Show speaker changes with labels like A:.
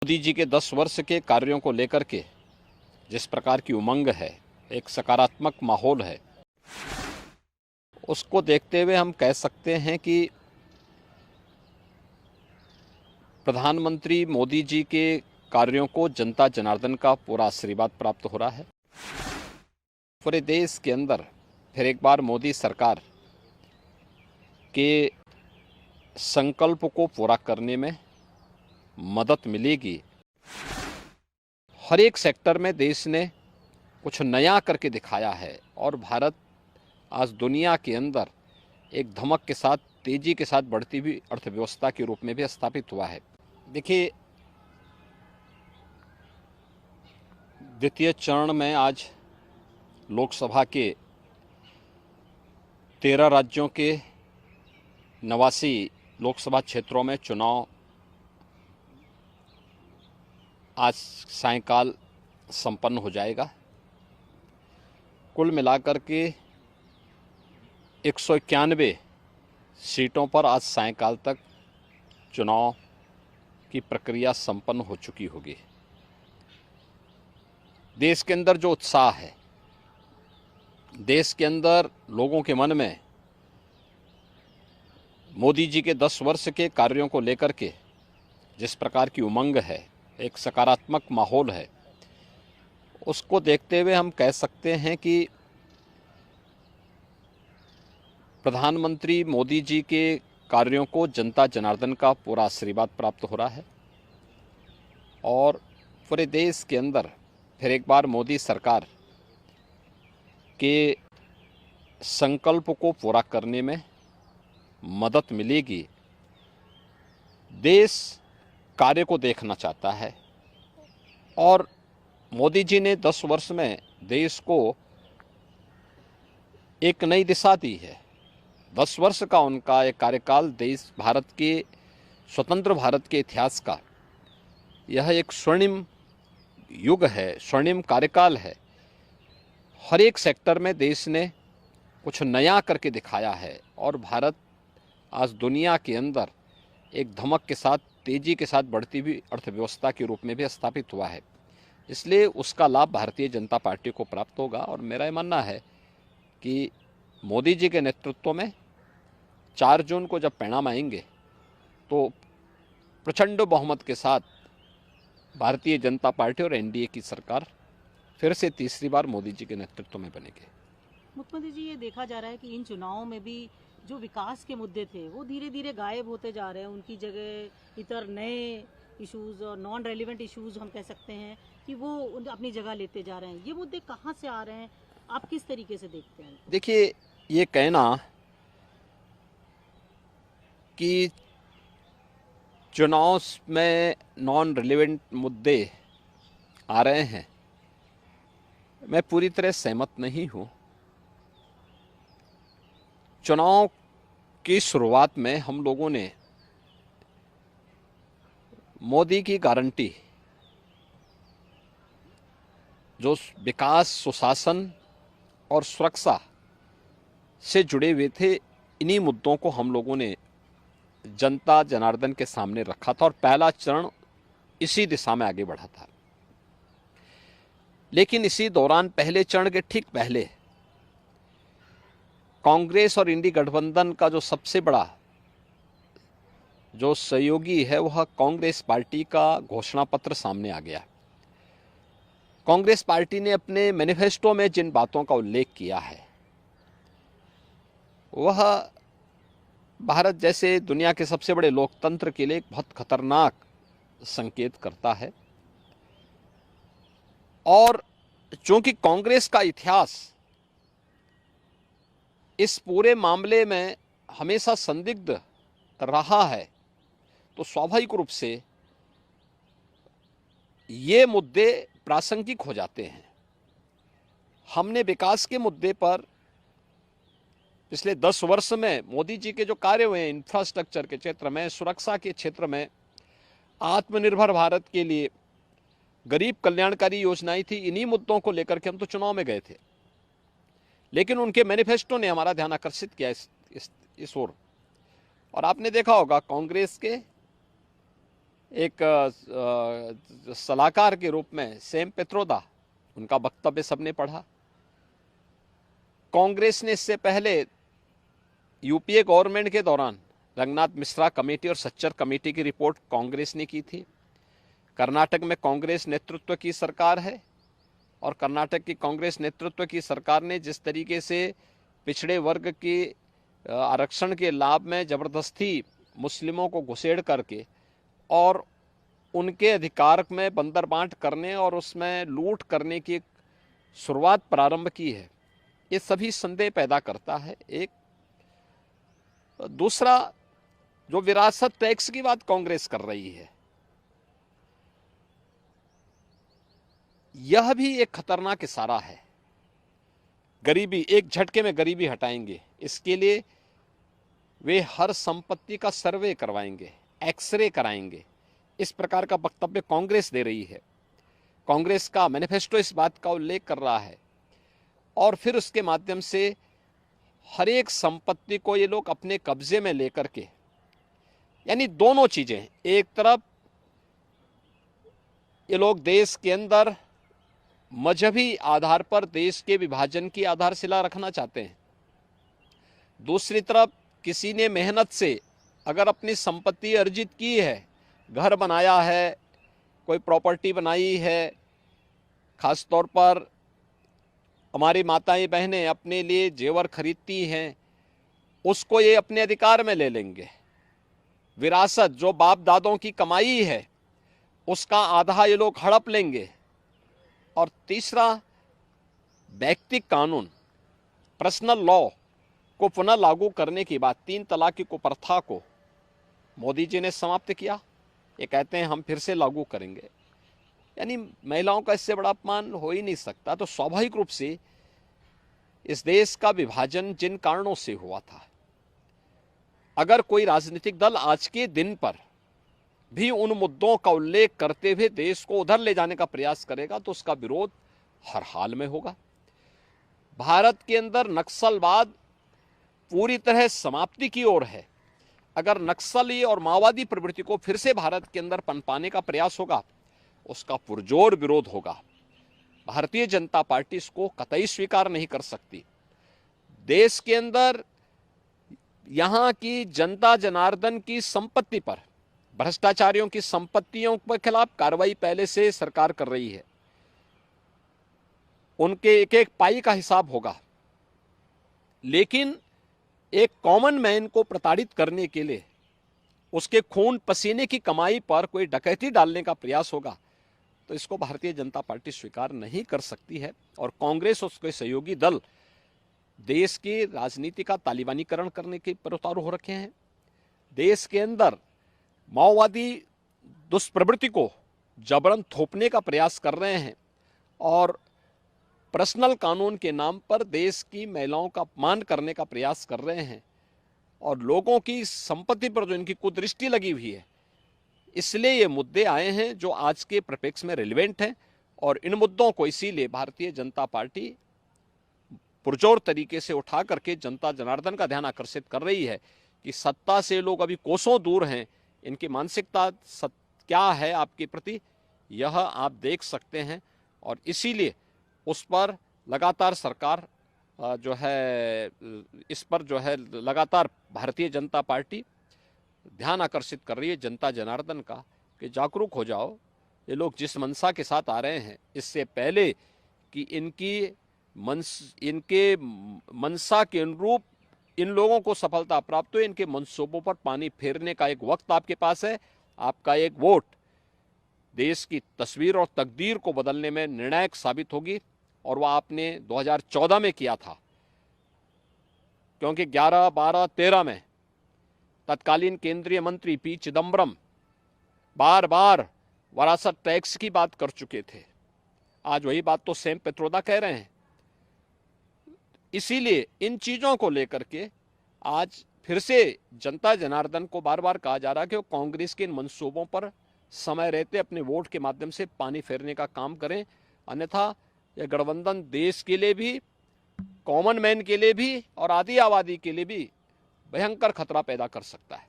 A: मोदी जी के 10 वर्ष के कार्यों को लेकर के जिस प्रकार की उमंग है, एक सकारात्मक माहौल है, उसको देखते हुए हम कह सकते हैं कि प्रधानमंत्री मोदी जी के कार्यों को जनता जनार्दन का पूरा आशीर्वाद प्राप्त हो रहा है। पूरे देश के अंदर फिर एक बार मोदी सरकार के संकल्प को पूरा करने में मदद मिलेगी। हर एक सेक्टर में देश ने कुछ नया करके दिखाया है और भारत आज दुनिया के अंदर एक धमक के साथ, तेजी के साथ बढ़ती हुई अर्थव्यवस्था के रूप में भी स्थापित हुआ है। देखिए, द्वितीय चरण में आज लोकसभा के 13 राज्यों के 89 लोकसभा क्षेत्रों में चुनाव आज सायंकाल संपन्न हो जाएगा। कुल मिलाकर के 191 सीटों पर आज सायंकाल तक चुनाव की प्रक्रिया संपन्न हो चुकी होगी। देश के अंदर जो उत्साह है, देश के अंदर लोगों के मन में मोदी जी के 10 वर्ष के कार्यों को लेकर के जिस प्रकार की उमंग है, एक सकारात्मक माहौल है, उसको देखते हुए हम कह सकते हैं कि प्रधानमंत्री मोदी जी के कार्यों को जनता जनार्दन का पूरा आशीर्वाद प्राप्त हो रहा है और पूरे देश के अंदर फिर एक बार मोदी सरकार के संकल्प को पूरा करने में मदद मिलेगी। देश कार्य को देखना चाहता है और मोदी जी ने 10 वर्ष में देश को एक नई दिशा दी है। 10 वर्ष का उनका एक कार्यकाल देश भारत के स्वतंत्र भारत के इतिहास का यह एक स्वर्णिम युग है, स्वर्णिम कार्यकाल है। हर एक सेक्टर में देश ने कुछ नया करके दिखाया है और भारत आज दुनिया के अंदर एक धमक के साथ, तेजी के साथ बढ़ती हुई अर्थव्यवस्था के रूप में भी स्थापित हुआ है। इसलिए उसका लाभ भारतीय जनता पार्टी को प्राप्त होगा और मेरा ये मानना है कि मोदी जी के नेतृत्व में 4 जून को जब परिणाम आएंगे तो प्रचंड बहुमत के साथ भारतीय जनता पार्टी और एनडीए की सरकार फिर से तीसरी बार मोदी जी के नेतृत्व में बनेगी।
B: मुख्यमंत्री जी, ये देखा जा रहा है कि इन चुनावों में भी जो विकास के मुद्दे थे वो धीरे धीरे गायब होते जा रहे हैं। उनकी जगह इतर नए इश्यूज और नॉन रेलिवेंट इश्यूज हम कह सकते हैं कि वो अपनी जगह लेते जा रहे हैं। ये मुद्दे कहाँ से आ रहे हैं, आप किस तरीके से देखते हैं?
A: देखिए, ये कहना कि चुनाव में नॉन रिलेवेंट मुद्दे आ रहे हैं, मैं पूरी तरह सहमत नहीं हूं। चुनाव की शुरुआत में हम लोगों ने मोदी की गारंटी, जो विकास, सुशासन और सुरक्षा से जुड़े हुए थे, इन्हीं मुद्दों को हम लोगों ने जनता जनार्दन के सामने रखा था और पहला चरण इसी दिशा में आगे बढ़ा था। लेकिन इसी दौरान पहले चरण के ठीक पहले कांग्रेस और इंडी गठबंधन का जो सबसे बड़ा जो सहयोगी है वह कांग्रेस पार्टी का घोषणा पत्र सामने आ गया। कांग्रेस पार्टी ने अपने मैनिफेस्टो में जिन बातों का उल्लेख किया है वह भारत जैसे दुनिया के सबसे बड़े लोकतंत्र के लिए एक बहुत खतरनाक संकेत करता है। और चूंकि कांग्रेस का इतिहास इस पूरे मामले में हमेशा संदिग्ध रहा है, तो स्वाभाविक रूप से ये मुद्दे प्रासंगिक हो जाते हैं। हमने विकास के मुद्दे पर पिछले 10 वर्ष में मोदी जी के जो कार्य हुए हैं, इंफ्रास्ट्रक्चर के क्षेत्र में, सुरक्षा के क्षेत्र में, आत्मनिर्भर भारत के लिए गरीब कल्याणकारी योजनाएं थी, इन्हीं मुद्दों को लेकर के हम तो चुनाव में गए थे। लेकिन उनके मैनिफेस्टो ने हमारा ध्यान आकर्षित किया इस ओर। और आपने देखा होगा कांग्रेस के एक सलाहकार के रूप में सैम पित्रोदा, उनका वक्तव्य सबने पढ़ा। कांग्रेस ने इससे पहले यूपीए गवर्नमेंट के दौरान रंगनाथ मिश्रा कमेटी और सच्चर कमेटी की रिपोर्ट कांग्रेस ने की थी। कर्नाटक में कांग्रेस नेतृत्व की सरकार है और कर्नाटक की कांग्रेस नेतृत्व की सरकार ने जिस तरीके से पिछड़े वर्ग के आरक्षण के लाभ में जबरदस्ती मुस्लिमों को घुसेड़ करके और उनके अधिकार में बंदरबांट करने और उसमें लूट करने की शुरुआत प्रारंभ की है, ये सभी संदेह पैदा करता है। एक दूसरा, जो विरासत टैक्स की बात कांग्रेस कर रही है, यह भी एक खतरनाक इशारा है। गरीबी, एक झटके में गरीबी हटाएंगे, इसके लिए वे हर संपत्ति का सर्वे करवाएंगे, एक्सरे कराएंगे, इस प्रकार का वक्तव्य कांग्रेस दे रही है। कांग्रेस का मैनिफेस्टो इस बात का उल्लेख कर रहा है और फिर उसके माध्यम से हर एक संपत्ति को ये लोग अपने कब्जे में लेकर के, यानी दोनों चीजें, एक तरफ ये लोग देश के अंदर मजहबी आधार पर देश के विभाजन की आधारशिला रखना चाहते हैं, दूसरी तरफ किसी ने मेहनत से अगर अपनी संपत्ति अर्जित की है, घर बनाया है, कोई प्रॉपर्टी बनाई है, खास तौर पर हमारी माताएं बहनें अपने लिए जेवर खरीदती हैं, उसको ये अपने अधिकार में ले लेंगे। विरासत जो बाप दादों की कमाई है उसका आधा ये लोग हड़प लेंगे। और तीसरा, व्यक्तिगत कानून, पर्सनल लॉ को पुनः लागू करने की बात, 3 तलाक की कुप्रथा को मोदी जी ने समाप्त किया, ये कहते हैं हम फिर से लागू करेंगे। यानी महिलाओं का इससे बड़ा अपमान हो ही नहीं सकता। तो स्वाभाविक रूप से इस देश का विभाजन जिन कारणों से हुआ था, अगर कोई राजनीतिक दल आज के दिन पर भी उन मुद्दों का उल्लेख करते हुए देश को उधर ले जाने का प्रयास करेगा तो उसका विरोध हर हाल में होगा। भारत के अंदर नक्सलवाद पूरी तरह समाप्ति की ओर है। अगर नक्सली और माओवादी प्रवृत्ति को फिर से भारत के अंदर पनपाने का प्रयास होगा, उसका पुरजोर विरोध होगा। भारतीय जनता पार्टी इसको कतई स्वीकार नहीं कर सकती। देश के अंदर यहां की जनता जनार्दन की संपत्ति पर, भ्रष्टाचारियों की संपत्तियों के खिलाफ कार्रवाई पहले से सरकार कर रही है। उनके एक एक पाई का हिसाब होगा, लेकिन एक कॉमन मैन को प्रताड़ित करने के लिए उसके खून पसीने की कमाई पर कोई डकैती डालने का प्रयास होगा तो इसको भारतीय जनता पार्टी स्वीकार नहीं कर सकती है। और कांग्रेस और उसके सहयोगी दल देश की राजनीति का तालिबानीकरण करने के पर उतारू हो रखे हैं। देश के अंदर माओवादी दुष्प्रवृत्ति को जबरन थोपने का प्रयास कर रहे हैं और पर्सनल कानून के नाम पर देश की महिलाओं का अपमान करने का प्रयास कर रहे हैं और लोगों की संपत्ति पर जो इनकी कुदृष्टि लगी हुई है, इसलिए ये मुद्दे आए हैं जो आज के परिप्रेक्ष्य में रिलेवेंट हैं। और इन मुद्दों को इसीलिए भारतीय जनता पार्टी पुरजोर तरीके से उठा करके जनता जनार्दन का ध्यान आकर्षित कर रही है कि सत्ता से लोग अभी कोसों दूर हैं, इनकी मानसिकता क्या है आपके प्रति, यह आप देख सकते हैं। और इसीलिए उस पर लगातार सरकार जो है, इस पर जो है लगातार भारतीय जनता पार्टी ध्यान आकर्षित कर रही है जनता जनार्दन का कि जागरूक हो जाओ। ये लोग जिस मंशा के साथ आ रहे हैं, इससे पहले कि इनके मंशा के अनुरूप इन लोगों को सफलता प्राप्त हो, इनके मंसूबों पर पानी फेरने का एक वक्त आपके पास है। आपका एक वोट देश की तस्वीर और तकदीर को बदलने में निर्णायक साबित होगी और वह आपने 2014 में किया था, क्योंकि 11, 12, 13 में तत्कालीन केंद्रीय मंत्री पी चिदम्बरम बार बार विरासत टैक्स की बात कर चुके थे। आज वही बात तो सैम पित्रोदा कह रहे हैं। इसीलिए इन चीजों को लेकर के आज फिर से जनता जनार्दन को बार बार कहा जा रहा है कि वो कांग्रेस के इन मंसूबों पर समय रहते अपने वोट के माध्यम से पानी फेरने का काम करें, अन्यथा यह गठबंधन देश के लिए भी, कॉमन मैन के लिए भी और आधी आबादी के लिए भी भयंकर खतरा पैदा कर सकता है।